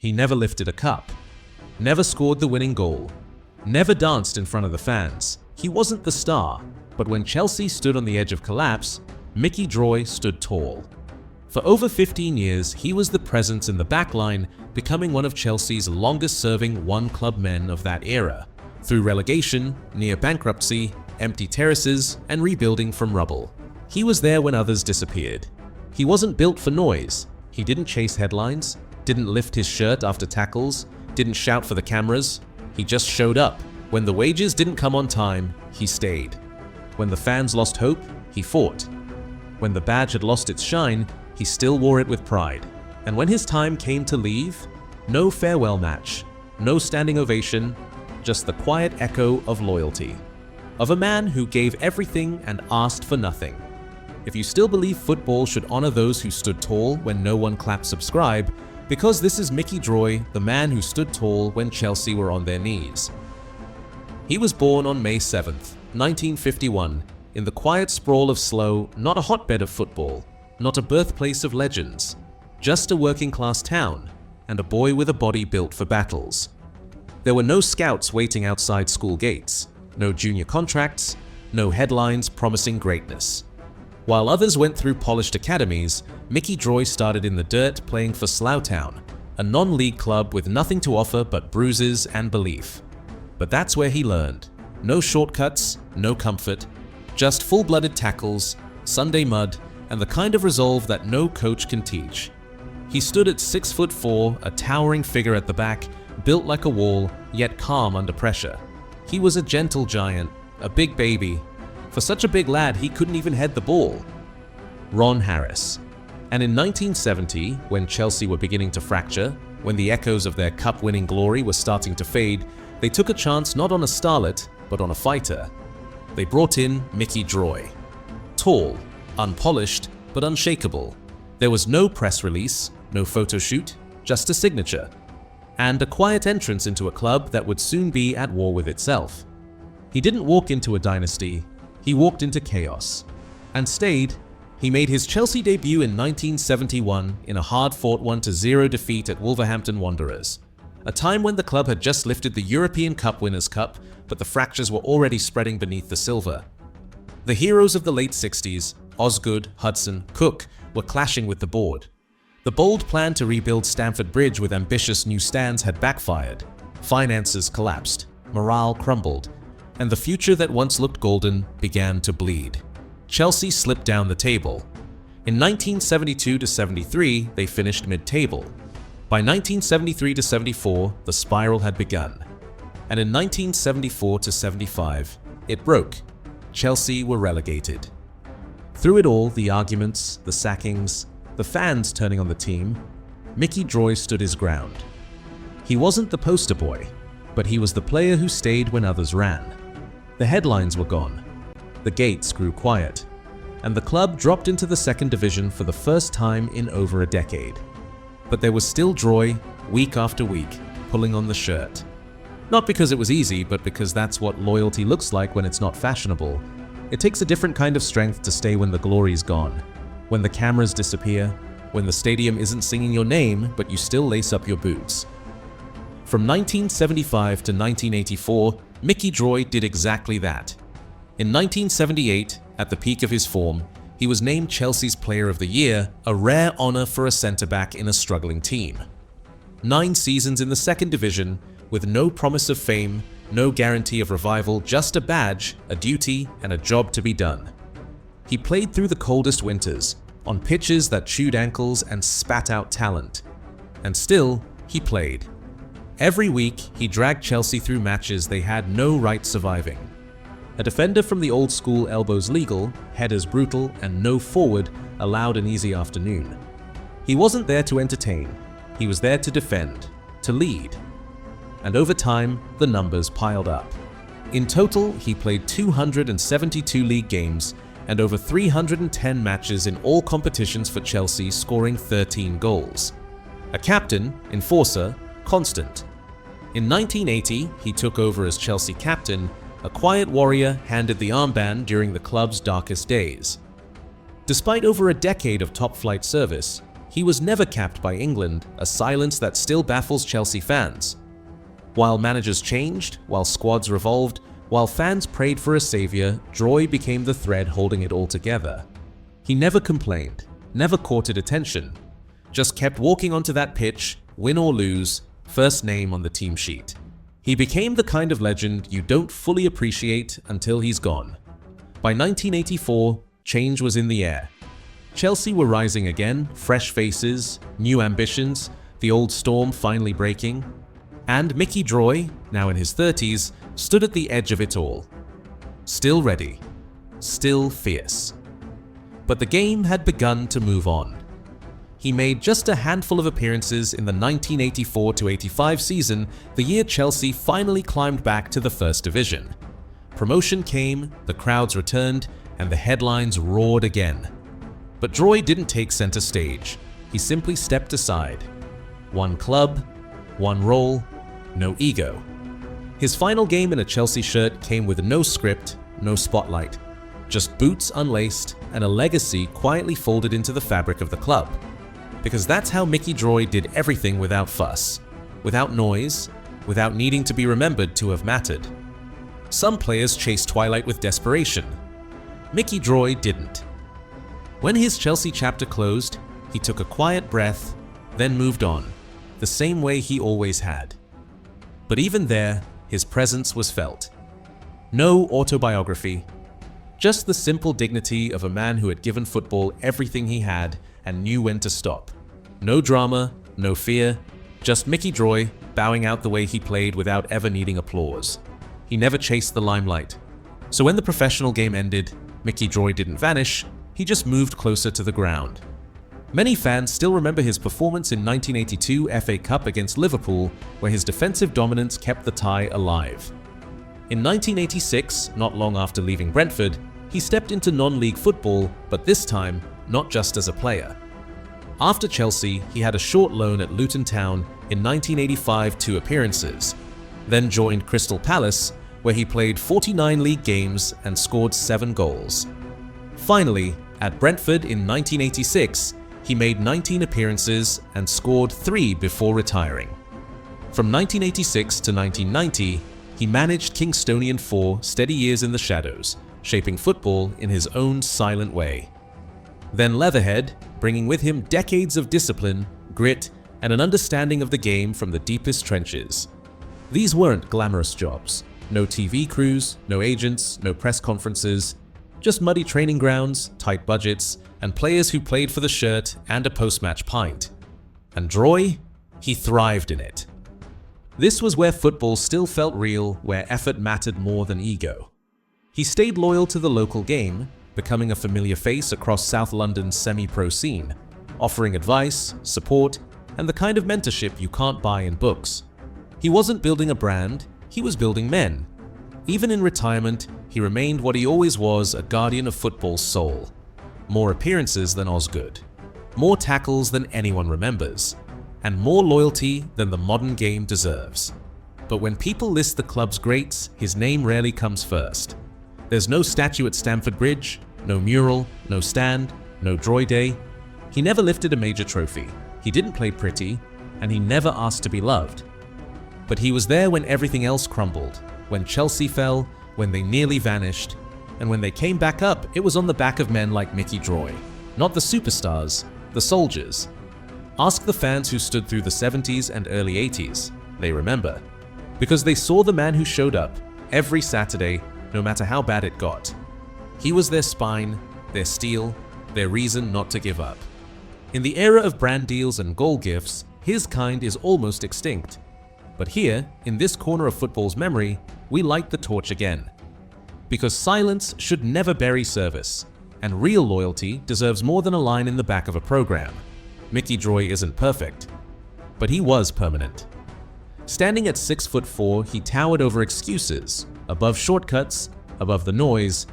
He never lifted a cup, never scored the winning goal, never danced in front of the fans. He wasn't the star, but when Chelsea stood on the edge of collapse, Micky Droy stood tall. For over 15 years, he was the presence in the backline, becoming one of Chelsea's longest-serving one-club men of that era, through relegation, near bankruptcy, empty terraces, and rebuilding from rubble. He was there when others disappeared. He wasn't built for noise. He didn't chase headlines, didn't lift his shirt after tackles, didn't shout for the cameras. He just showed up. When the wages didn't come on time, he stayed. When the fans lost hope, he fought. When the badge had lost its shine, he still wore it with pride. And when his time came to leave, no farewell match, no standing ovation, just the quiet echo of loyalty. Of a man who gave everything and asked for nothing. If you still believe football should honor those who stood tall when no one clapped subscribe, because this is Micky Droy, the man who stood tall when Chelsea were on their knees. He was born on May 7th, 1951, in the quiet sprawl of Slough, not a hotbed of football, not a birthplace of legends, just a working-class town, and a boy with a body built for battles. There were no scouts waiting outside school gates, no junior contracts, no headlines promising greatness. While others went through polished academies, Micky Droy started in the dirt playing for Slough Town, a non-league club with nothing to offer but bruises and belief. But that's where he learned. No shortcuts, no comfort, just full-blooded tackles, Sunday mud, and the kind of resolve that no coach can teach. He stood at 6'4", a towering figure at the back, built like a wall, yet calm under pressure. He was a gentle giant, a big baby. For such a big lad, he couldn't even head the ball. Ron Harris. And in 1970, when Chelsea were beginning to fracture, when the echoes of their cup-winning glory were starting to fade, they took a chance not on a starlet, but on a fighter. They brought in Micky Droy. Tall, unpolished, but unshakable. There was no press release, no photo shoot, just a signature. And a quiet entrance into a club that would soon be at war with itself. He didn't walk into a dynasty, he walked into chaos. And stayed. He made his Chelsea debut in 1971 in a hard-fought 1-0 defeat at Wolverhampton Wanderers. A time when the club had just lifted the European Cup Winners' Cup, but the fractures were already spreading beneath the silver. The heroes of the late 60s, Osgood, Hudson, Cook, were clashing with the board. The bold plan to rebuild Stamford Bridge with ambitious new stands had backfired. Finances collapsed, morale crumbled, and the future that once looked golden began to bleed. Chelsea slipped down the table. In 1972-73, they finished mid-table. By 1973-74, the spiral had begun. And in 1974-75, it broke. Chelsea were relegated. Through it all, the arguments, the sackings, the fans turning on the team, Micky Droy stood his ground. He wasn't the poster boy, but he was the player who stayed when others ran. The headlines were gone. The gates grew quiet. And the club dropped into the second division for the first time in over a decade. But there was still Droy, week after week, pulling on the shirt. Not because it was easy, but because that's what loyalty looks like when it's not fashionable. It takes a different kind of strength to stay when the glory's gone. When the cameras disappear, when the stadium isn't singing your name, but you still lace up your boots. From 1975 to 1984, Micky Droy did exactly that. In 1978, at the peak of his form, he was named Chelsea's Player of the Year, a rare honor for a centre-back in a struggling team. 9 seasons in the second division, with no promise of fame, no guarantee of revival, just a badge, a duty, and a job to be done. He played through the coldest winters, on pitches that chewed ankles and spat out talent. And still, he played. Every week, he dragged Chelsea through matches they had no right surviving. A defender from the old school elbows legal, headers brutal, and no forward allowed an easy afternoon. He wasn't there to entertain, he was there to defend, to lead. And over time, the numbers piled up. In total, he played 272 league games and over 310 matches in all competitions for Chelsea, scoring 13 goals. A captain, enforcer, constant. In 1980, he took over as Chelsea captain, a quiet warrior handed the armband during the club's darkest days. Despite over a decade of top-flight service, He was never capped by England, a silence that still baffles Chelsea fans. While managers changed, while squads revolved, while fans prayed for a savior, Droy became the thread holding it all together. He never complained, never courted attention, just kept walking onto that pitch, win or lose, first name on the team sheet. He became the kind of legend you don't fully appreciate until he's gone. By 1984, change was in the air. Chelsea were rising again, fresh faces, new ambitions, the old storm finally breaking. And Micky Droy, now in his 30s, stood at the edge of it all. Still ready, still fierce. But the game had begun to move on. He made just a handful of appearances in the 1984-85 season, the year Chelsea finally climbed back to the First Division. Promotion came, the crowds returned, and the headlines roared again. But Droy didn't take center stage. He simply stepped aside. One club, one role, no ego. His final game in a Chelsea shirt came with no script, no spotlight. Just boots unlaced and a legacy quietly folded into the fabric of the club. Because that's how Micky Droy did everything without fuss, without noise, without needing to be remembered to have mattered. Some players chased twilight with desperation. Micky Droy didn't. When his Chelsea chapter closed, he took a quiet breath, then moved on, the same way he always had. But even there, his presence was felt. No autobiography, just the simple dignity of a man who had given football everything he had and knew when to stop. No drama, no fear, just Micky Droy bowing out the way he played without ever needing applause. He never chased the limelight. So when the professional game ended, Micky Droy didn't vanish, he just moved closer to the ground. Many fans still remember his performance in 1982 FA Cup against Liverpool, where his defensive dominance kept the tie alive. In 1986, not long after leaving Brentford, he stepped into non-league football, but this time, not just as a player. After Chelsea, he had a short loan at Luton Town in 1985, 2 appearances, then joined Crystal Palace, where he played 49 league games and scored 7 goals. Finally, at Brentford in 1986, he made 19 appearances and scored 3 before retiring. From 1986 to 1990, he managed Kingstonian for steady years in the shadows, shaping football in his own silent way. Then Leatherhead, bringing with him decades of discipline, grit, and an understanding of the game from the deepest trenches. These weren't glamorous jobs. No TV crews, no agents, no press conferences, just muddy training grounds, tight budgets, and players who played for the shirt and a post-match pint. And Droy? He thrived in it. This was where football still felt real, where effort mattered more than ego. He stayed loyal to the local game, becoming a familiar face across South London's semi-pro scene, offering advice, support, and the kind of mentorship you can't buy in books. He wasn't building a brand, he was building men. Even in retirement, he remained what he always was, a guardian of football's soul. More appearances than Osgood, more tackles than anyone remembers, and more loyalty than the modern game deserves. But when people list the club's greats, his name rarely comes first. There's no statue at Stamford Bridge, no mural, no stand, no Droy Day. He never lifted a major trophy, he didn't play pretty, and he never asked to be loved. But he was there when everything else crumbled, when Chelsea fell, when they nearly vanished, and when they came back up, it was on the back of men like Micky Droy. Not the superstars, the soldiers. Ask the fans who stood through the 70s and early 80s. They remember. Because they saw the man who showed up every Saturday, no matter how bad it got. He was their spine, their steel, their reason not to give up. In the era of brand deals and goal gifts, his kind is almost extinct. But here, in this corner of football's memory, we light the torch again. Because silence should never bury service, and real loyalty deserves more than a line in the back of a program. Micky Droy isn't perfect, but he was permanent. Standing at 6'4", he towered over excuses, above shortcuts, above the noise.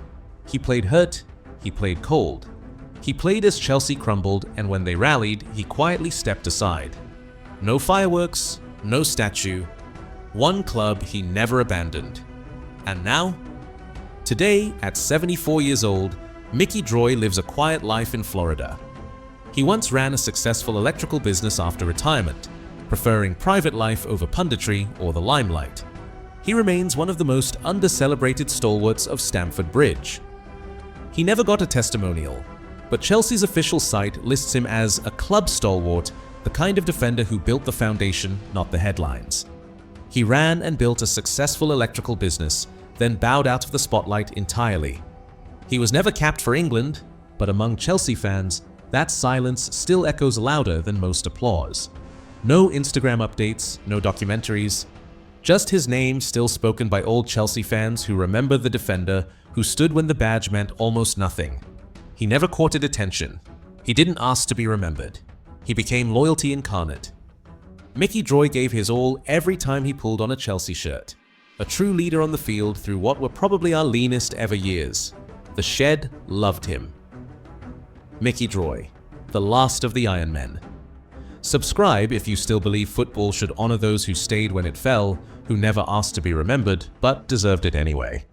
He played hurt, he played cold. He played as Chelsea crumbled, and when they rallied, he quietly stepped aside. No fireworks, no statue. One club he never abandoned. And now? Today, at 74 years old, Micky Droy lives a quiet life in Florida. He once ran a successful electrical business after retirement, preferring private life over punditry or the limelight. He remains one of the most under-celebrated stalwarts of Stamford Bridge. He never got a testimonial, but Chelsea's official site lists him as a club stalwart, the kind of defender who built the foundation, not the headlines. He ran and built a successful electrical business, then bowed out of the spotlight entirely. He was never capped for England, but among Chelsea fans, that silence still echoes louder than most applause. No Instagram updates, no documentaries, just his name still spoken by old Chelsea fans who remember the defender who stood when the badge meant almost nothing. He never courted attention. He didn't ask to be remembered. He became loyalty incarnate. Micky Droy gave his all every time he pulled on a Chelsea shirt. A true leader on the field through what were probably our leanest ever years. The Shed loved him. Micky Droy, the last of the Iron Men. Subscribe if you still believe football should honor those who stayed when it fell, who never asked to be remembered, but deserved it anyway.